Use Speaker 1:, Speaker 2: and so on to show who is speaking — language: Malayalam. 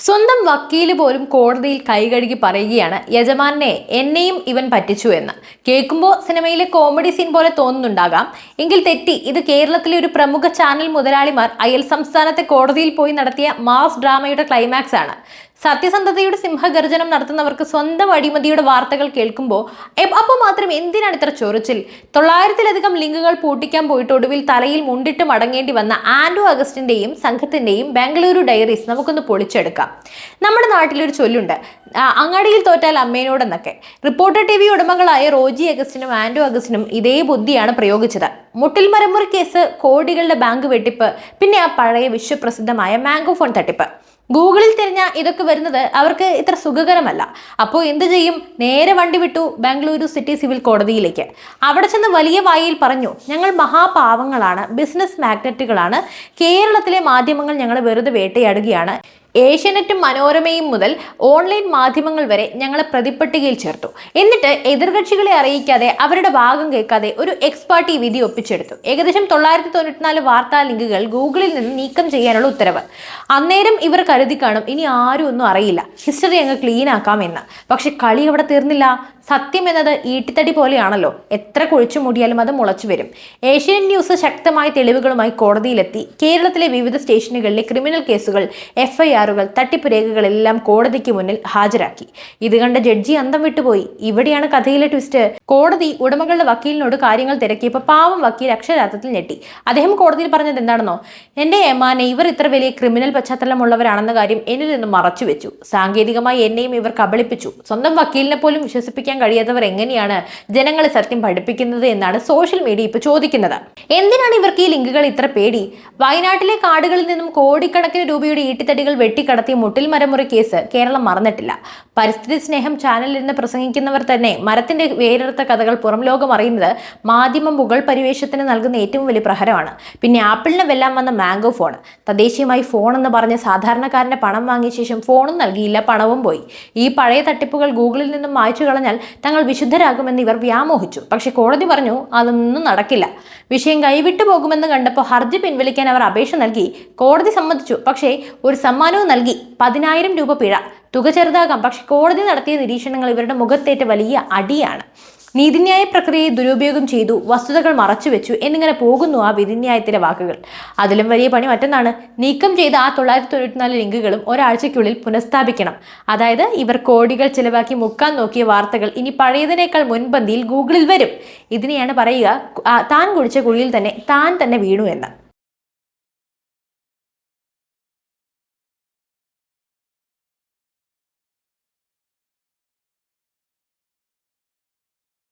Speaker 1: സ്വന്തം വക്കീല് പോലും കോടതിയിൽ കൈകഴുകി പറയുകയാണ് യജമാനെ എന്നെയും ഇവൻ പറ്റിച്ചു എന്ന്. കേൾക്കുമ്പോൾ സിനിമയിലെ കോമഡി സീൻ പോലെ തോന്നുന്നുണ്ടാകാം. എങ്കിൽ തെറ്റി. ഇത് കേരളത്തിലെ ഒരു പ്രമുഖ ചാനൽ മുതലാളിമാർ അയൽ സംസ്ഥാനത്തെ കോടതിയിൽ പോയി നടത്തിയ മാസ് ഡ്രാമയുടെ ക്ലൈമാക്സ് ആണ്. സത്യസന്ധതയുടെ സിംഹഗർജനം നടത്തുന്നവർക്ക് സ്വന്തം അഴിമതിയുടെ വാർത്തകൾ കേൾക്കുമ്പോൾ അപ്പോൾ മാത്രം എന്തിനാണ് ഇത്ര ചൊറിച്ചിൽ? 900-ലധികം ലിങ്കുകൾ പൂട്ടിക്കാൻ പോയിട്ട് ഒടുവിൽ തലയിൽ മുണ്ടിട്ട് മടങ്ങേണ്ടി വന്ന ആൻഡ്രൂ അഗസ്റ്റിന്റെയും സംഘത്തിന്റെയും ബാംഗ്ലൂരു ഡയറീസ് നമുക്കൊന്ന് പൊളിച്ചെടുക്കാം. നമ്മുടെ നാട്ടിലൊരു ചൊല്ലുണ്ട്, അങ്ങാടിയിൽ തോറ്റാൽ അമ്മേനോടെന്നൊക്കെ. റിപ്പോർട്ടർ TV ഉടമകളായ റോജി അഗസ്റ്റിനും ആൻഡ്രൂ അഗസ്റ്റിനും ഇതേ ബുദ്ധിയാണ് പ്രയോഗിച്ചത്. മുട്ടിൽ മരമുറി കേസ്, കോടികളുടെ ബാങ്ക് വെട്ടിപ്പ്, പിന്നെ ആ പഴയ വിശ്വപ്രസിദ്ധമായ മാംഗോ ഫോൺ തട്ടിപ്പ്. ഗൂഗിളിൽ തിരഞ്ഞാൽ ഇതൊക്കെ വരുന്നത് അവർക്ക് ഇത്ര സുഖകരമല്ല. അപ്പോൾ എന്ത് ചെയ്യും? നേരെ വണ്ടി വിട്ടു ബാംഗ്ലൂരു സിറ്റി സിവിൽ കോടതിയിലേക്ക്. അവിടെ ചെന്ന് വലിയ വായിൽ പറഞ്ഞു, ഞങ്ങൾ മഹാപാവങ്ങളാണ്, ബിസിനസ് മാഗ്നറ്റുകളാണ്, കേരളത്തിലെ മാധ്യമങ്ങൾ ഞങ്ങളെ വെറുതെ വേട്ടയാടുകയാണ്. ഏഷ്യാനെറ്റും മനോരമയും മുതൽ ഓൺലൈൻ മാധ്യമങ്ങൾ വരെ ഞങ്ങളെ പ്രതിപ്പട്ടികയിൽ ചേർത്തു. എന്നിട്ട് എതിർകക്ഷികളെ അറിയിക്കാതെ അവരുടെ ഭാഗം കേൾക്കാതെ ഒരു എക്സ്പാർട്ടി വിധി ഒപ്പിച്ചെടുത്തു. ഏകദേശം 994 വാർത്താ ലിങ്കുകൾ ഗൂഗിളിൽ നിന്ന് നീക്കം ചെയ്യാനുള്ള ഉത്തരവ്. അന്നേരം ഇവർ കരുതി കാണും ഇനി ആരും ഒന്നും അറിയില്ല, ഹിസ്റ്ററി അങ്ങ് ക്ലീൻ ആക്കാം എന്ന്. പക്ഷെ കളി അവിടെ തീർന്നില്ല. സത്യം എന്നത് ഈട്ടിത്തടി പോലെയാണല്ലോ, എത്ര കുഴിച്ചു മൂടിയാലും അത് മുളച്ചു വരും. ഏഷ്യൻ ന്യൂസ് ശക്തമായ തെളിവുകളുമായി കോടതിയിലെത്തി. കേരളത്തിലെ വിവിധ സ്റ്റേഷനുകളിലെ ക്രിമിനൽ കേസുകൾ, FIRകൾ, തട്ടിപ്പ് രേഖകളെല്ലാം കോടതിക്ക് മുന്നിൽ ഹാജരാക്കി. ഇത് കണ്ട ജഡ്ജി അന്തം വിട്ടുപോയി. ഇവിടെയാണ് കഥയിലെ ട്വിസ്റ്റ്. കോടതി ഉടമകളുടെ വക്കീലിനോട് കാര്യങ്ങൾ തിരക്കിയപ്പോൾ പാവം വക്കീൽ അക്ഷരാർത്ഥത്തിൽ ഞെട്ടി. അദ്ദേഹം കോടതിയിൽ പറഞ്ഞത് എന്താണെന്നോ? എൻ്റെ ഏമാനെ, ഇവർ ഇത്ര വലിയ ക്രിമിനൽ പശ്ചാത്തലമുള്ളവരാണെന്ന കാര്യം എന്നിൽ നിന്ന് മറച്ചു വെച്ചു. സാങ്കേതികമായി എന്നെയും ഇവർ കബളിപ്പിച്ചു. സ്വന്തം വക്കീലിനെ പോലും വിശ്വസിപ്പിക്കാൻ കഴിയാത്തവർ എങ്ങനെയാണ് ജനങ്ങളെ സത്യം പഠിപ്പിക്കുന്നത് എന്നാണ് സോഷ്യൽ മീഡിയ ഇപ്പോൾ ചോദിക്കുന്നത്. എന്തിനാണ് ഇവർക്ക് ഈ ലിങ്കുകൾ ഇത്ര പേടി? വയനാട്ടിലെ കാടുകളിൽ നിന്നും കോടിക്കണക്കിന് രൂപയുടെ ഈട്ടിത്തടികൾ വെട്ടിക്കടത്തിയ മുട്ടിൽ മരമുറി കേസ് കേരളം മറന്നിട്ടില്ല. പരിസ്ഥിതി സ്നേഹം ചാനലിൽ നിന്ന് പ്രസംഗിക്കുന്നവർ തന്നെ മരത്തിന്റെ വേരെടുത്ത കഥകൾ പുറം ലോകം അറിയുന്നത് മാധ്യമ മുകൾ പരിവേഷത്തിന് നൽകുന്ന ഏറ്റവും വലിയ പ്രഹരമാണ്. പിന്നെ ആപ്പിളിന് വെല്ലാൻ വന്ന മാംഗോ ഫോൺ. തദ്ദേശീയമായി ഫോൺ എന്ന് പറഞ്ഞ് സാധാരണക്കാരന്റെ പണം വാങ്ങിയ ശേഷം ഫോണും നൽകിയില്ല, പണവും പോയി. ഈ പഴയ തട്ടിപ്പുകൾ ഗൂഗിളിൽ നിന്നും മായ്ച്ചു കളഞ്ഞാൽ തങ്ങൾ വിശുദ്ധരാകുമെന്ന് ഇവർ വ്യാമോഹിച്ചു. പക്ഷെ കോടതി പറഞ്ഞു അതൊന്നും നടക്കില്ല. വിഷയം കൈവിട്ടു പോകുമെന്ന് കണ്ടപ്പോൾ ഹർജി പിൻവലിക്കാൻ അവർ അപേക്ഷ നൽകി. കോടതി സമ്മതിച്ചു. പക്ഷേ ഒരു സമ്മാനവും നൽകി, 10,000 രൂപ പിഴ. തുക ചെറുതാകാം, പക്ഷെ കോടതി നടത്തിയ നിരീക്ഷണങ്ങൾ ഇവരുടെ മുഖത്തേറ്റ വലിയ അടിയാണ്. നീതിന്യായ പ്രക്രിയയെ ദുരുപയോഗം ചെയ്തു, വസ്തുതകൾ മറച്ചുവെച്ചു എന്നിങ്ങനെ പോകുന്നു ആ വിധിന്യായത്തിലെ വാക്കുകൾ. അതിലും വലിയ പണി മറ്റൊന്നാണ്. നീക്കം ചെയ്ത ആ 994 ലിങ്കുകളും ഒരാഴ്ചയ്ക്കുള്ളിൽ പുനഃസ്ഥാപിക്കണം. അതായത് ഇവർ കോടികൾ ചിലവാക്കി മുക്കാൻ നോക്കിയ വാർത്തകൾ ഇനി പഴയതിനേക്കാൾ മുൻപന്തിയിൽ ഗൂഗിളിൽ വരും. ഇതിനെയാണ് പറയുക താൻ കുഴിച്ച കുഴിയിൽ തന്നെ താൻ വീണു എന്ന്.